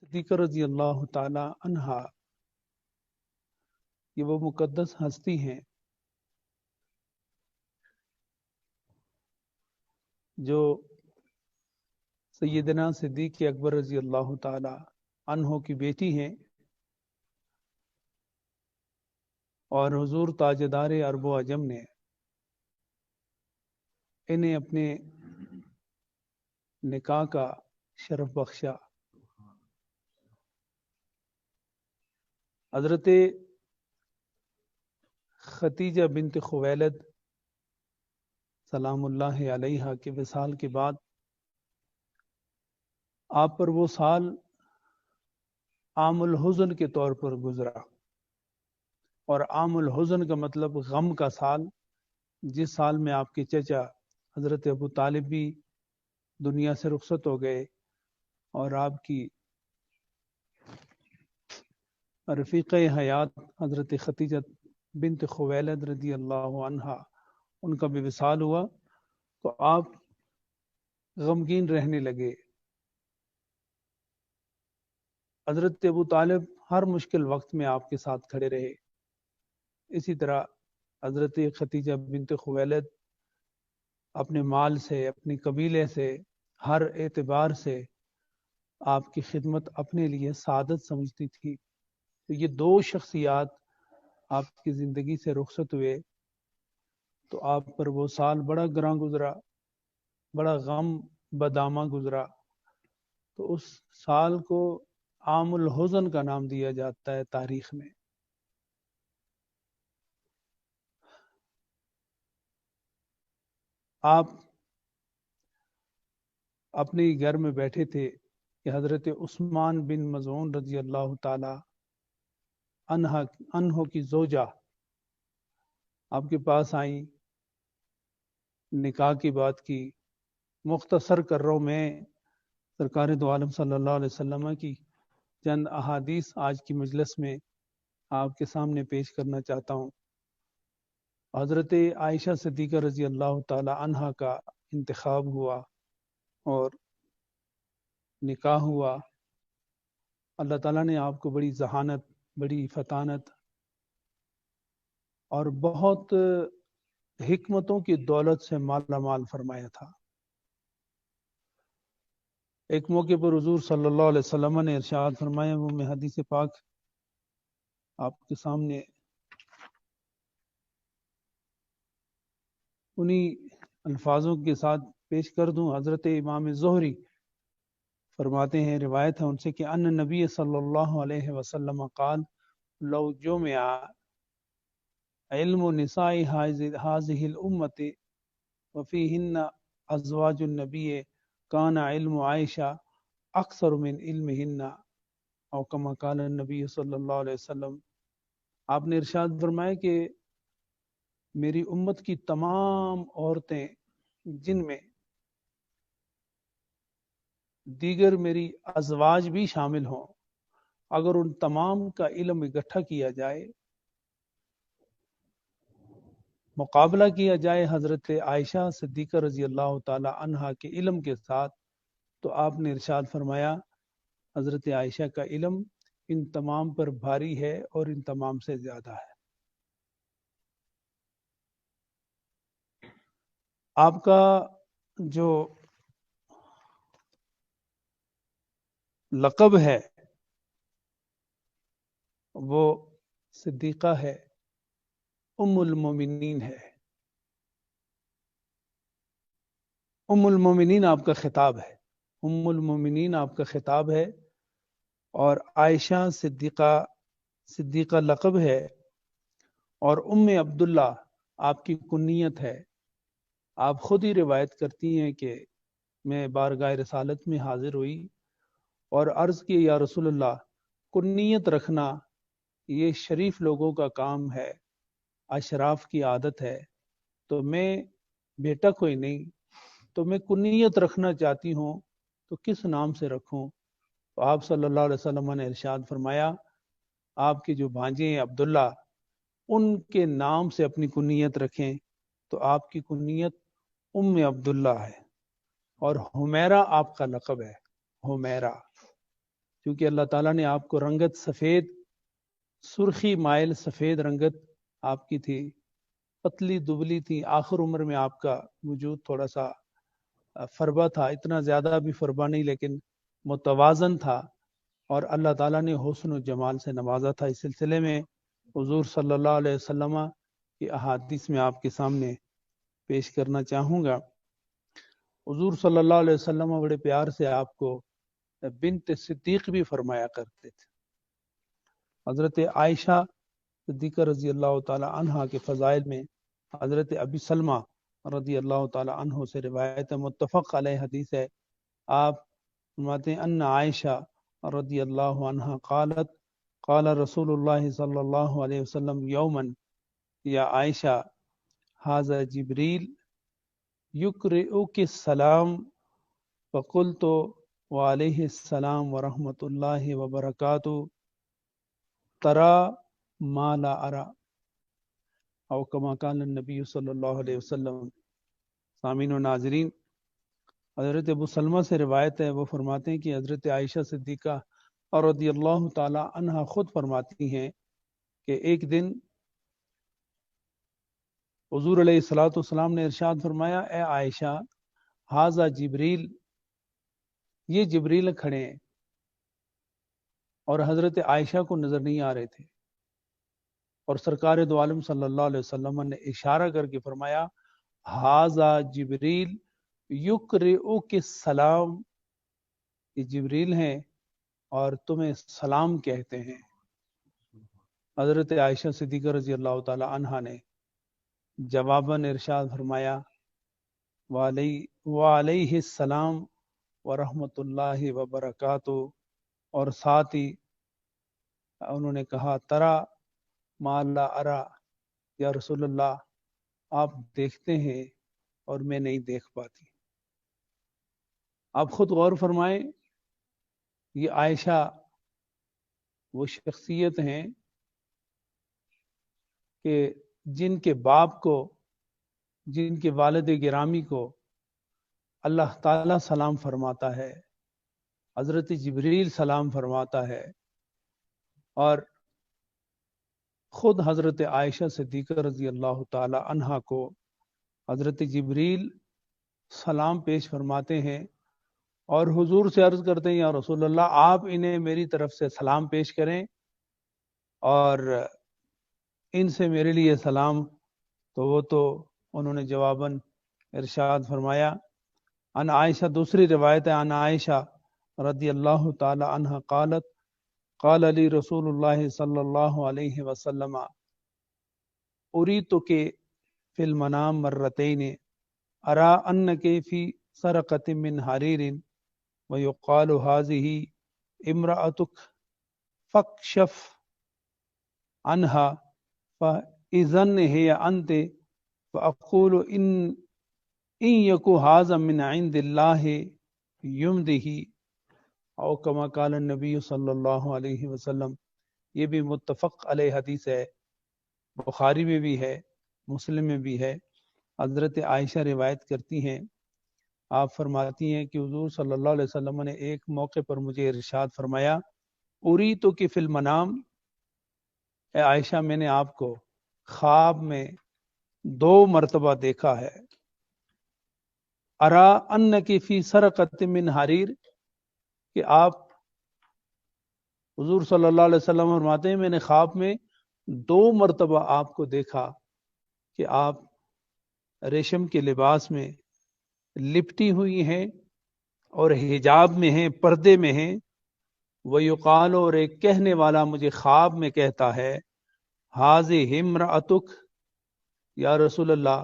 صدیقہ رضی اللہ تعالی عنہا یہ وہ مقدس ہستی ہیں جو سیدنا صدیق اکبر رضی اللہ تعالی عنہ کی بیٹی ہیں اور حضور تاجدار عرب و عجم نے انہیں اپنے نکاح کا شرف بخشا۔ حضرت خدیجہ بنت خویلد سلام اللہ علیہا کے وصال کے بعد آپ پر وہ سال عام الحزن کے طور پر گزرا، اور عام الحزن کا مطلب غم کا سال، جس سال میں آپ کے چچا حضرت ابو طالب بھی دنیا سے رخصت ہو گئے اور آپ کی رفیق حیات حضرت خدیجہ بنت خویلد رضی اللہ عنہا ان کا بھی وصال ہوا، تو آپ غمگین رہنے لگے۔ حضرت ابو طالب ہر مشکل وقت میں آپ کے ساتھ کھڑے رہے، اسی طرح حضرت خدیجہ بنت خویلد اپنے مال سے، اپنے قبیلے سے، ہر اعتبار سے آپ کی خدمت اپنے لیے سعادت سمجھتی تھی۔ تو یہ دو شخصیات آپ کی زندگی سے رخصت ہوئے تو آپ پر وہ سال بڑا گراں گزرا، بڑا غم بدامہ گزرا۔ تو اس سال کو عام الحزن کا نام دیا جاتا ہے تاریخ میں۔ آپ اپنے گھر میں بیٹھے تھے کہ حضرت عثمان بن مظعون رضی اللہ تعالی عنہ کی زوجہ آپ کے پاس آئیں، نکاح کی بات کی۔ مختصر کر رہا ہوں میں سرکار دو عالم صلی اللہ علیہ وسلم کی چند احادیث آج کی مجلس میں آپ کے سامنے پیش کرنا چاہتا ہوں۔ حضرت عائشہ صدیقہ رضی اللہ تعالی عنہا کا انتخاب ہوا اور نکاح ہوا۔ اللہ تعالیٰ نے آپ کو بڑی ذہانت، بڑی فطانت اور بہت حکمتوں کی دولت سے مالا مال فرمایا تھا۔ ایک موقع پر حضور صلی اللہ علیہ وسلم نے ارشاد فرمایا، وہ میں حدیث پاک آپ کے سامنے انہی الفاظوں کے ساتھ پیش کر دوں۔ حضرت امام زہری فرماتے ہیں، روایت ہے ان سے کہ ان نبی صلی اللہ علیہ وسلم قال لو جمع علم نساء هذه الامت وفيهن ازواج النبی کان علم عائشہ اکثر من علمہن او کما قال النبی صلی اللہ علیہ وسلم۔ آپ نے ارشاد فرمایا کہ میری امت کی تمام عورتیں جن میں دیگر میری ازواج بھی شامل ہوں، اگر ان تمام کا علم اکٹھا کیا جائے، مقابلہ کیا جائے حضرت عائشہ صدیقہ رضی اللہ تعالی عنہا کے علم کے ساتھ، تو آپ نے ارشاد فرمایا حضرت عائشہ کا علم ان تمام پر بھاری ہے اور ان تمام سے زیادہ ہے۔ آپ کا جو لقب ہے وہ صدیقہ ہے، ام المومنین ہے۔ ام المومنین آپ کا خطاب ہے، ام المومنین آپ کا خطاب ہے، اور عائشہ صدیقہ لقب ہے، اور ام عبداللہ آپ کی کنیت ہے۔ آپ خود ہی روایت کرتی ہیں کہ میں بارگاہ رسالت میں حاضر ہوئی اور عرض کی، یا رسول اللہ، کنیت رکھنا یہ شریف لوگوں کا کام ہے، اشراف کی عادت ہے، تو میں بیٹا کوئی نہیں، تو میں کنیت رکھنا چاہتی ہوں، تو کس نام سے رکھوں؟ تو آپ صلی اللہ علیہ وسلم نے ارشاد فرمایا، آپ کے جو بھانجے ہیں عبداللہ، ان کے نام سے اپنی کنیت رکھیں، تو آپ کی کنیت ام عبداللہ ہے، اور حمیرہ آپ کا لقب ہے، حمیرہ۔ کیونکہ اللہ تعالیٰ نے آپ کو رنگت سفید، سرخی مائل سفید رنگت آپ کی تھی، پتلی دبلی تھی، آخر عمر میں آپ کا وجود تھوڑا سا فربا تھا، اتنا زیادہ بھی فربا نہیں لیکن متوازن تھا، اور اللہ تعالیٰ نے حسن و جمال سے نوازا تھا۔ اس سلسلے میں حضور صلی اللہ علیہ وسلم کی احادیث میں آپ کے سامنے پیش کرنا چاہوں گا۔ حضور صلی اللہ علیہ وسلم بڑے پیار سے آپ کو بنت صدیق بھی فرمایا کرتے تھے۔ حضرت عائشہ صدیقہ رضی اللہ تعالی عنہ کے فضائل میں حضرت ابی سلمہ رضی اللہ تعالی عنہ سے روایت متفق علیہ حدیث ہے۔ آپ فرماتے ہیں ان عائشہ رضی اللہ عنہ قالت قال رسول اللہ صلی اللہ علیہ وسلم یوما یا عائشہ ھذا جبریل یقرئک السلام فقلت وعلیہ السلام ورحمۃ اللہ وبرکاتہ ترى ما لا ارى او کما قال النبی صلی اللہ علیہ وسلم۔ سامعین و ناظرین، حضرت ابو سلمہ سے روایت ہے، وہ فرماتے ہیں کہ حضرت عائشہ صدیقہ رضی اللہ تعالی عنہ خود فرماتی ہیں کہ ایک دن حضور علیہ الصلوۃ والسلام نے ارشاد فرمایا، اے عائشہ ھذا جبریل، یہ جبریل کھڑے ہیں، اور حضرت عائشہ کو نظر نہیں آ رہے تھے، اور سرکار دو عالم صلی اللہ علیہ وسلم نے اشارہ کر کے فرمایا ھذا جبریل یقرئک السلام، یہ جبریل ہیں اور تمہیں سلام کہتے ہیں۔ حضرت عائشہ صدیقہ رضی اللہ تعالی عنہا نے جواباً ارشاد فرمایا وعلیہ السلام ورحمۃ اللہ وبرکاتہ، اور ساتھ ہی انہوں نے کہا ترى ما لا ارى، یا رسول اللہ آپ دیکھتے ہیں اور میں نہیں دیکھ پاتی۔ آپ خود غور فرمائیں، یہ عائشہ وہ شخصیت ہیں کہ جن کے باپ کو، جن کے والد گرامی کو اللہ تعالیٰ سلام فرماتا ہے، حضرت جبریل سلام فرماتا ہے، اور خود حضرت عائشہ صدیقہ رضی اللہ تعالی عنہا کو حضرت جبریل سلام پیش فرماتے ہیں، اور حضور سے عرض کرتے ہیں یا رسول اللہ آپ انہیں میری طرف سے سلام پیش کریں اور ان سے میرے لیے سلام، تو وہ تو انہوں نے جواباً ارشاد فرمایا ان عائشہ، دوسری روایت ہے ان عائشہ رضی اللہ تعالی عنہ قالت قال علی رسول اللہ صلی اللہ علیہ وسلم اریتک فی المنام مرتین ارى انک فی سرقۃ من حریر ویقال هذه امرأتک فاکشف عنها فإذن هي انت فاقول ان یک هذا من عند اللہ یمدہ او کما قال النبی صلی اللہ علیہ وسلم۔ یہ بھی متفق علیہ حدیث ہے، بخاری میں بھی ہے، مسلم میں بھی ہے۔ حضرت عائشہ روایت کرتی ہیں، آپ فرماتی ہیں کہ حضور صلی اللہ علیہ وسلم نے ایک موقع پر مجھے ارشاد فرمایا اریتک فی المنام، اے عائشہ میں نے آپ کو خواب میں 2 مرتبہ دیکھا ہے، ارى انک فی سرقۃ من حریر، کہ آپ، حضور صلی اللہ علیہ وسلم فرماتے ہیں میں نے خواب میں 2 مرتبہ آپ کو دیکھا کہ آپ ریشم کے لباس میں لپٹی ہوئی ہیں اور حجاب میں ہیں، پردے میں ہیں، ویقال، اور ایک کہنے والا مجھے خواب میں کہتا ہے ھذہ امرأتک، یا رسول اللہ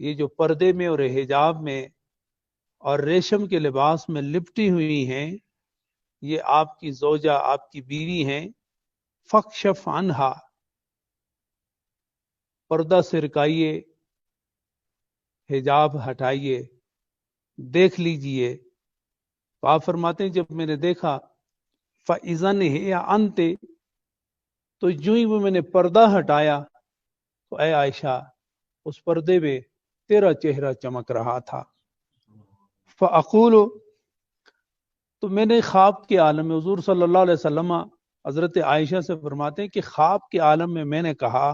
یہ جو پردے میں اور حجاب میں اور ریشم کے لباس میں لپٹی ہوئی ہیں یہ آپ کی زوجہ، آپ کی بیوی ہیں، فاکشف عنہا، پردہ سرکائیے، حجاب ہٹائیے، دیکھ لیجئے۔ تو آپ فرماتے ہیں جب میں نے دیکھا فَإِذَنْ هِيَ أَنْتِ، تو جو ہی وہ میں نے پردہ ہٹایا تو اے عائشہ اس پردے میں تیرا چہرہ چمک رہا تھا۔ فَأَقُولُ، تو میں نے خواب کے عالم میں، حضور صلی اللہ علیہ وسلم حضرت عائشہ سے فرماتے ہیں کہ خواب کے عالم میں نے کہا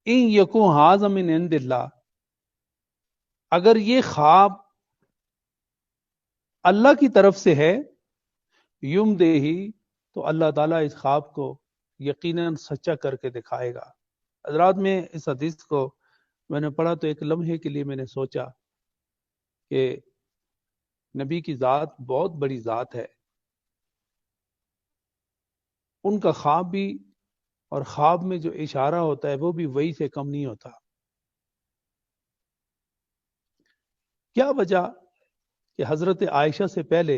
ان یکو ھذا من عند اللہ، اگر یہ خواب اللہ کی طرف سے ہے، یم دے ہی، تو اللہ تعالیٰ اس خواب کو یقیناً سچا کر کے دکھائے گا۔ حضرات، میں اس حدیث کو میں نے پڑھا تو ایک لمحے کے لیے میں نے سوچا کہ نبی کی ذات بہت بڑی ذات ہے، ان کا خواب بھی اور خواب میں جو اشارہ ہوتا ہے وہ بھی وہی سے کم نہیں ہوتا۔ کیا وجہ کہ حضرت عائشہ سے پہلے،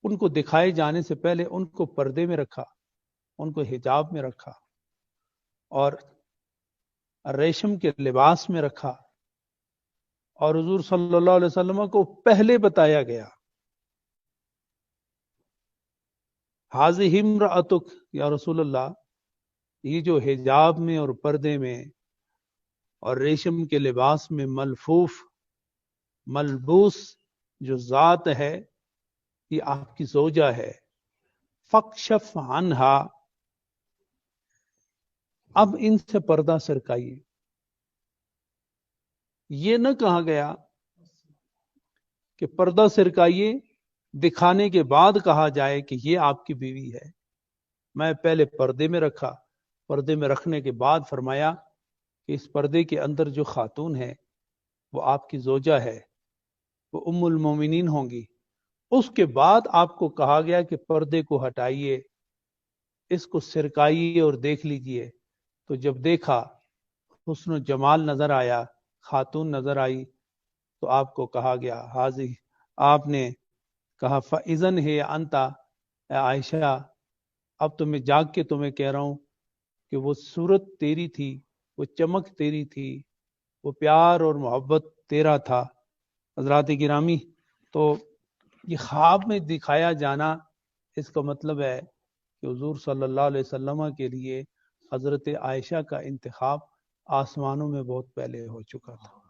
ان کو دکھائے جانے سے پہلے ان کو پردے میں رکھا، ان کو حجاب میں رکھا اور ریشم کے لباس میں رکھا، اور حضور صلی اللہ علیہ وسلم کو پہلے بتایا گیا حاذہ امرأتک یا رسول اللہ، یہ جو حجاب میں اور پردے میں اور ریشم کے لباس میں ملبوس جو ذات ہے، یہ آپ کی زوجہ ہے۔ فکشف عنہا، اب ان سے پردہ سرکائیے۔ یہ نہ کہا گیا کہ پردہ سرکائیے دکھانے کے بعد کہا جائے کہ یہ آپ کی بیوی ہے۔ میں پہلے پردے میں رکھا، پردے میں رکھنے کے بعد فرمایا کہ اس پردے کے اندر جو خاتون ہے وہ آپ کی زوجہ ہے، وہ ام المومنین ہوں گی۔ اس کے بعد آپ کو کہا گیا کہ پردے کو ہٹائیے، اس کو سرکائیے اور دیکھ لیجئے۔ تو جب دیکھا، حسن و جمال نظر آیا، خاتون نظر آئی، تو آپ کو کہا گیا حاضر، آپ نے کہا فَإِذَنْ ہے انتا، اے عائشہ اب تو میں جاگ کے تمہیں کہہ رہا ہوں کہ وہ صورت تیری تھی، وہ چمک تیری تھی، وہ پیار اور محبت تیرا تھا۔ حضرات گرامی، تو یہ خواب میں دکھایا جانا، اس کا مطلب ہے کہ حضور صلی اللہ علیہ وسلم کے لیے حضرت عائشہ کا انتخاب آسمانوں میں بہت پہلے ہو چکا تھا۔